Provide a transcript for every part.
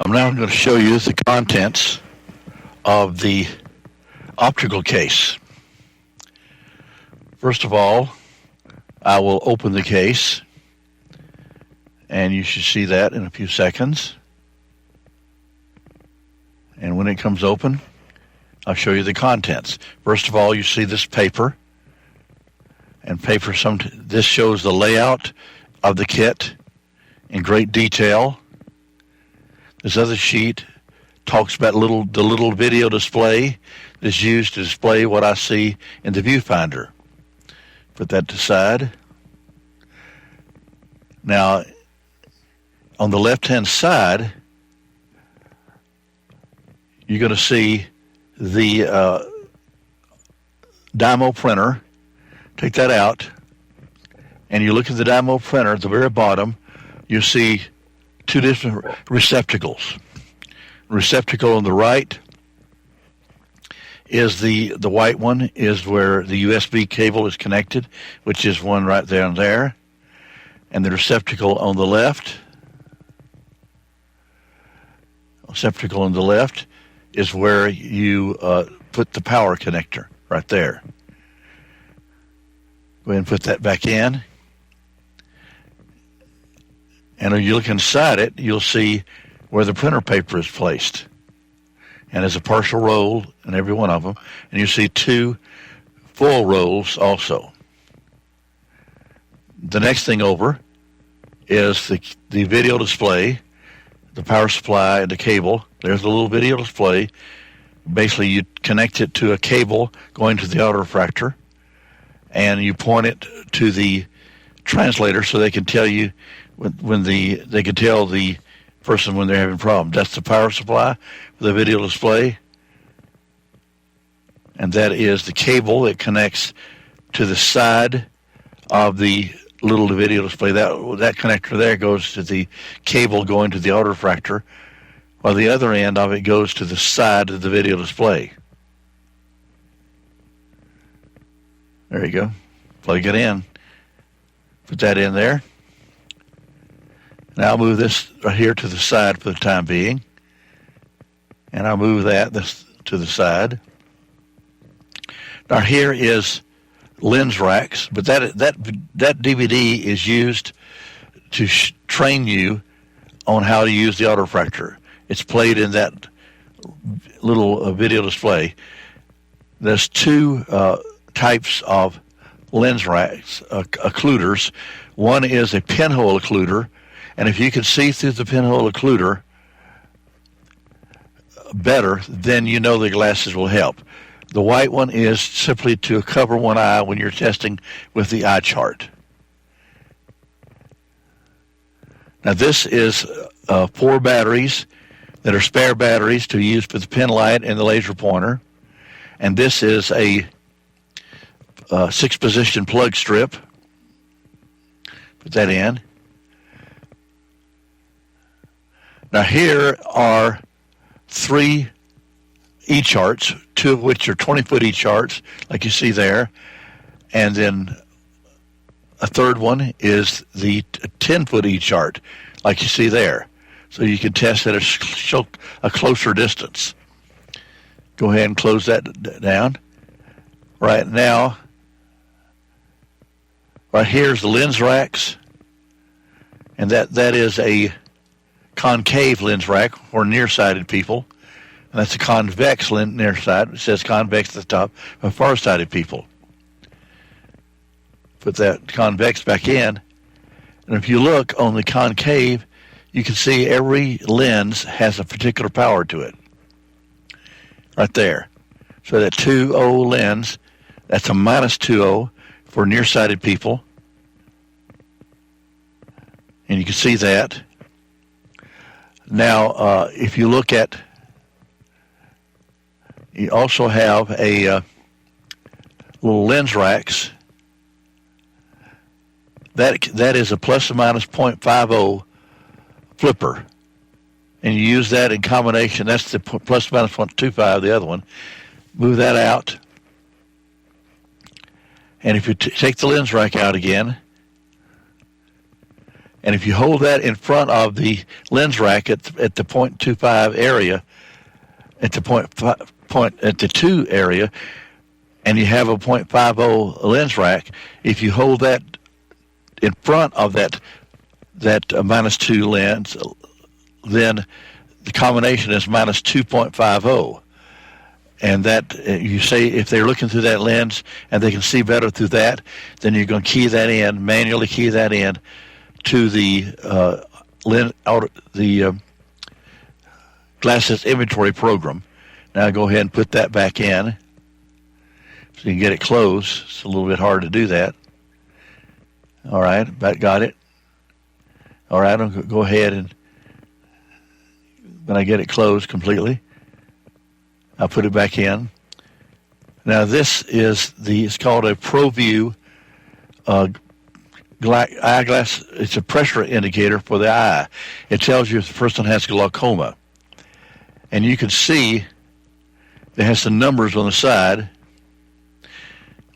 I'm now going to show you the contents of the optical case. First of all, I will open the case, and you should see that in a few seconds. And when it comes open, I'll show you the contents. First of all, you see this paper, and this shows the layout of the kit in great detail. This other sheet talks about the little video display that's used to display what I see in the viewfinder. Put that to the side. Now, on the left-hand side, you're going to see the DYMO printer. Take that out, and you look at the DYMO printer at the very bottom, you see two different receptacles. Receptacle on the right is the white one is where the USB cable is connected, which is one right there and there. And the receptacle on the left is where you put the power connector right there. Go ahead and put that back in. And when you look inside it, you'll see where the printer paper is placed. And there's a partial roll in every one of them. And you see two full rolls also. The next thing over is the video display, the power supply, and the cable. There's a little video display. Basically, you connect it to a cable going to the autorefractor, and you point it to the translator so they can tell you they can tell the person when they're having problems. That's the power supply for the video display, and that is the cable that connects to the side of the little video display. That connector there goes to the cable going to the autorefractor, while the other end of it goes to the side of the video display. There you go. Plug it in. Put that in there. Now I'll move this right here to the side for the time being. And I'll move this to the side. Now here is lens racks, but that DVD is used to train you on how to use the autorefractor. It's played in that little video display. There's two types of lens racks, occluders. One is a pinhole occluder, and if you can see through the pinhole occluder better, then you know the glasses will help. The white one is simply to cover one eye when you're testing with the eye chart. Now this is 4 batteries that are spare batteries to use for the penlight and the laser pointer. And this is a 6-position plug strip. Put that in. Now here are 3 E-charts, 2 of which are 20-foot E-charts, like you see there. And then a third one is the 10-foot E-chart, like you see there. So you can test at a closer distance. Go ahead and close that down. Right now, right here's the lens racks, and that is a concave lens rack for nearsighted people, and that's a convex lens nearsighted. It says convex at the top for farsighted people. Put that convex back in, and if you look on the concave, you can see every lens has a particular power to it. Right there. So that 2.0 lens, that's a minus 2.0 for nearsighted people. And you can see that. Now, if you look at, you also have a little lens racks. That is a plus or minus 0.50 flipper. And you use that in combination. That's the plus or minus 0.25, the other one. Move that out. And if you take the lens rack out again, And if you hold that in front of the lens rack at the 0.25 area, at the 2 area, and you have a 0.50 lens rack, if you hold that in front of that -2 lens, then the combination is minus 2.50. And that, you say, if they're looking through that lens and they can see better through that, then you're going to key that in, manually key that in to the glasses inventory program. Now go ahead and put that back in so you can get it closed. It's a little bit hard to do that. All right, about got it. All right, I'll go ahead and when I get it closed completely, I'll put it back in. Now this is it's called a ProView eyeglass. It's a pressure indicator for the eye. It tells you if the person has glaucoma. And you can see it has some numbers on the side.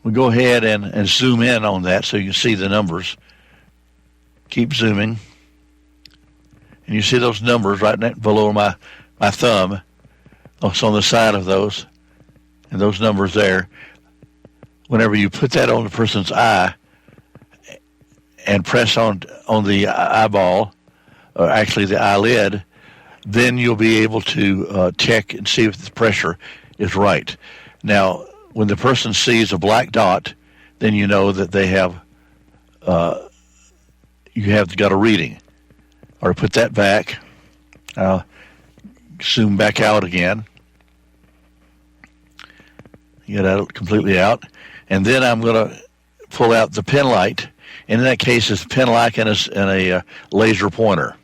We'll go ahead and zoom in on that so you can see the numbers. Keep zooming. And you see those numbers right below my thumb. It's on the side of those. And those numbers there. Whenever you put that on the person's eye and press on the eyeball, or actually the eyelid, then you'll be able to check and see if the pressure is right. Now, when the person sees a black dot, then you know that they have got a reading. Or put that back. Zoom back out again. Get that completely out. And then I'm going to pull out the penlight. And in that case, it's penlight and a laser pointer.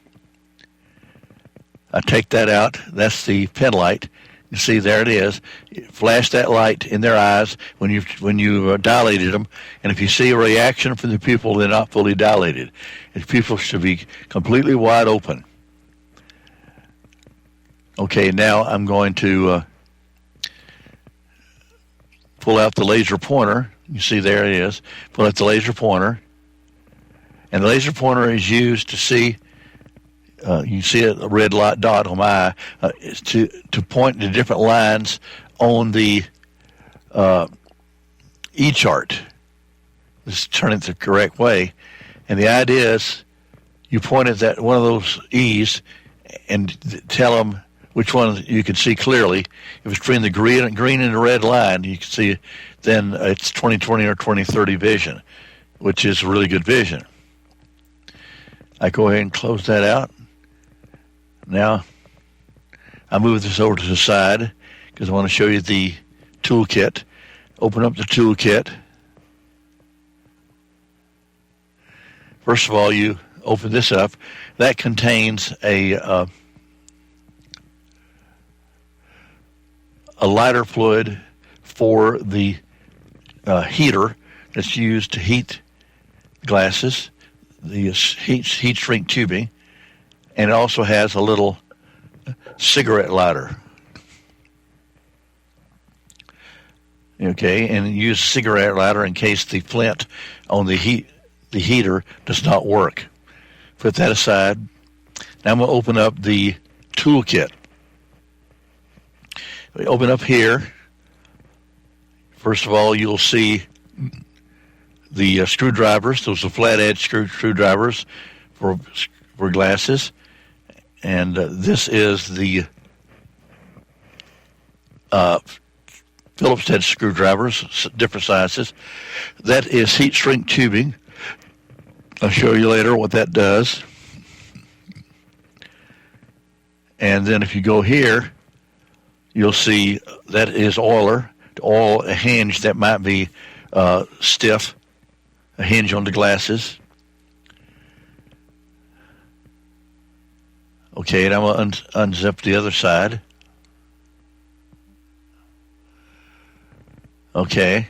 I take that out. That's the penlight. You see, there it is. Flash that light in their eyes when you dilated them. And if you see a reaction from the pupil, they're not fully dilated. The pupil should be completely wide open. Okay, now I'm going to pull out the laser pointer. You see, there it is. Pull out the laser pointer. And the laser pointer is used to see, you see a red light dot on my eye, is to point to different lines on the E-chart. Let's turn it the correct way. And the idea is you point at that one of those E's and tell them which one you can see clearly. If it's between the green and the red line, you can see then it's 20/20 or 20/30 vision, which is really good vision. I go ahead and close that out. Now, I move this over to the side because I want to show you the toolkit. Open up the toolkit. First of all, you open this up. That contains a lighter fluid for the heater that's used to heat glasses, the heat shrink tubing, and it also has a little cigarette lighter. Okay, and use cigarette lighter in case the flint on the heater does not work. Put that aside. Now I'm going to open up the toolkit. We open up here. First of all, you'll see the screwdrivers. Those are flat edge screwdrivers for glasses. And this is the Phillips head screwdrivers, different sizes. That is heat shrink tubing. I'll show you later what that does. And then if you go here, you'll see that is oiler, oil a hinge that might be stiff, a hinge on the glasses. Okay, and I'm going to unzip the other side. Okay.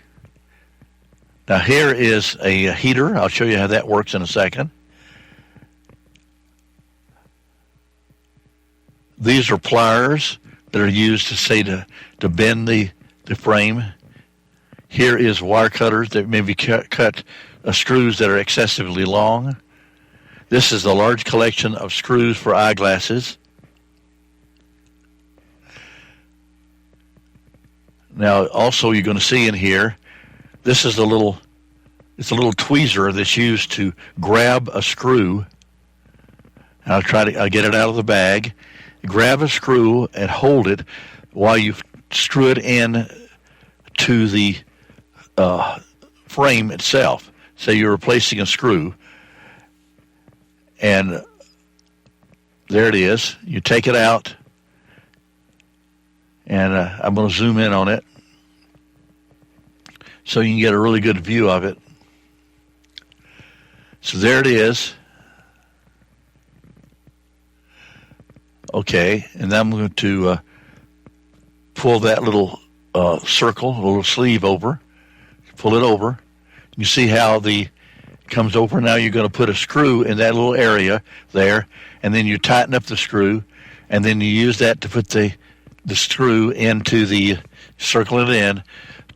Now here is a heater. I'll show you how that works in a second. These are pliers that are used to bend the frame. Here is wire cutters that maybe cut screws that are excessively long. This is a large collection of screws for eyeglasses. Now, also you're going to see in here, this is it's a little tweezer that's used to grab a screw. And I'll get it out of the bag, grab a screw and hold it while you screw it in to the frame itself. Say you're replacing a screw, and there it is. You take it out, and I'm going to zoom in on it so you can get a really good view of it. So there it is. Okay, and then I'm going to pull that little circle, a little sleeve over. Pull it over. You see how the comes over. Now you're going to put a screw in that little area there, and then you tighten up the screw, and then you use that to put the screw into the, circle it in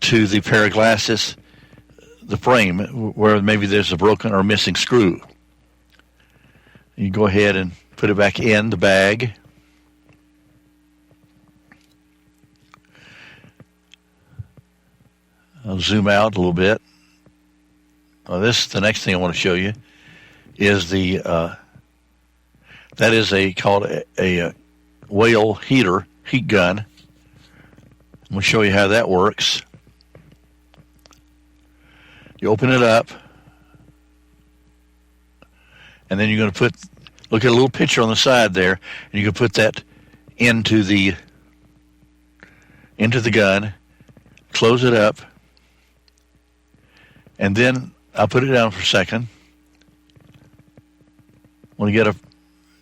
to the pair of glasses, the frame, where maybe there's a broken or missing screw. You go ahead and put it back in the bag. I'll zoom out a little bit. The next thing I want to show you is that is called a whale heat gun. I'm going to show you how that works. You open it up, and then you're going to look at a little picture on the side there, and you can put that into the gun, close it up, and then I'll put it down for a second.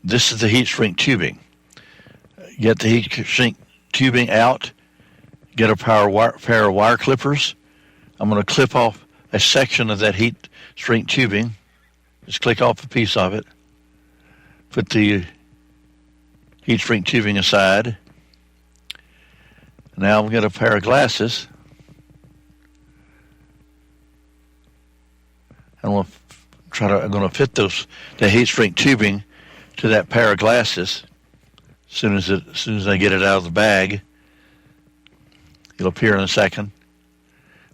This is the heat shrink tubing. Get the heat shrink tubing out, get a pair of wire clippers. I'm going to clip off a section of that heat shrink tubing. Just click off a piece of it. Put the heat shrink tubing aside. Now I'm going to get a pair of glasses. I'm going to fit the heat shrink tubing to that pair of glasses. As soon as I get it out of the bag, it'll appear in a second.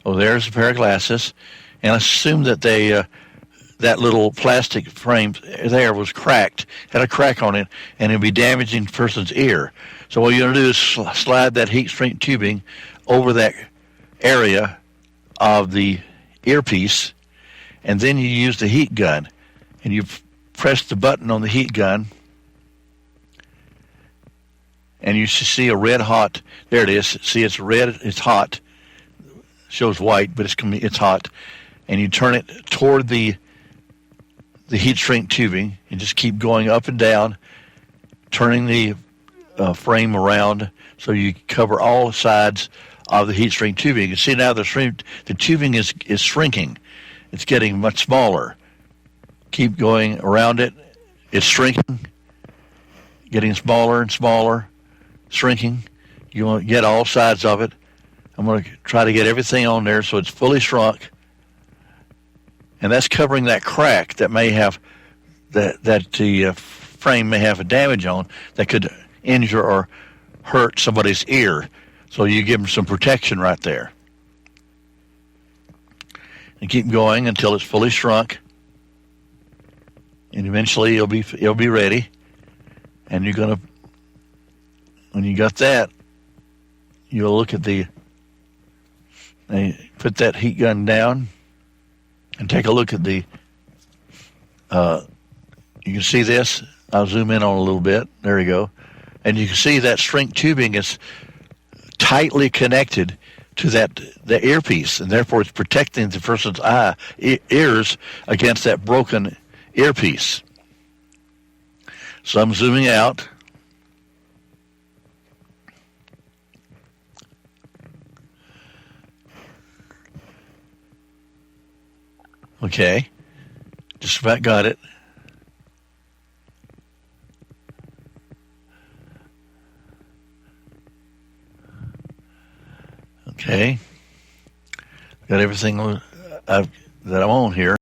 Oh, there's a pair of glasses, and I assume that that little plastic frame there was cracked, had a crack on it, and it'll be damaging the person's ear. So what you're going to do is slide that heat shrink tubing over that area of the earpiece, and then you use the heat gun, and you press the button on the heat gun, and you see a red hot. There it is. See, it's red. It's hot. Shows white, but it's hot. And you turn it toward the heat shrink tubing, and just keep going up and down, turning the frame around so you cover all sides of the heat shrink tubing. You see now the tubing is shrinking. It's getting much smaller. Keep going around it. It's shrinking, getting smaller and smaller, shrinking. You want to get all sides of it. I'm going to try to get everything on there so it's fully shrunk. And that's covering that crack that may have, that the frame may have a damage on that could injure or hurt somebody's ear. So you give them some protection right there. And keep going until it's fully shrunk. And eventually it'll be ready. And you're going to, when you got that, you'll look at put that heat gun down and take a look at you can see this. I'll zoom in on a little bit. There you go. And you can see that shrink tubing is tightly connected to the earpiece, and therefore it's protecting the person's ears against that broken earpiece. So I'm zooming out. Okay, just about got it. Okay, got everything that I'm on here.